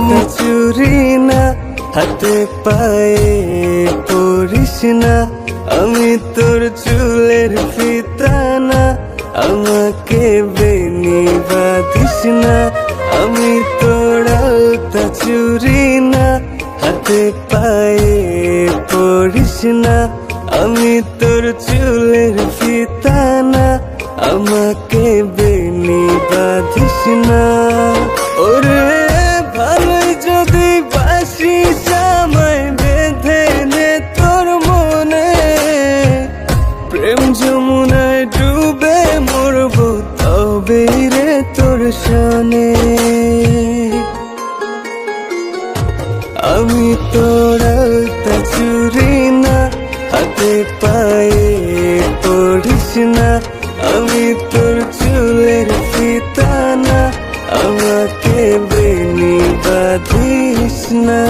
আলতা চুরি না, হাতে পায়ে পরিস না, আমি তোর চুলের ফিতা না, আমাকে বেনি বাঁধিস না। আমি তোর আলতা চুরি না, হাতে পায়ে পরিস না, আমি তোর চুলের ফিতা না, আমাকে বেনি বাঁধিস না। ওরে ভালোই যদি বাসিস আমায় বেঁধে নে তোর মনে, প্রেম যমুনায় ডুবে মরবো তবেই রে তোর শানে। আমি তোর আলতা চুরি না, হাতে পায়ে পড়িস না, আমি তোর চুলের ফিতা না, আমাকে বেনি বাঁধিস না।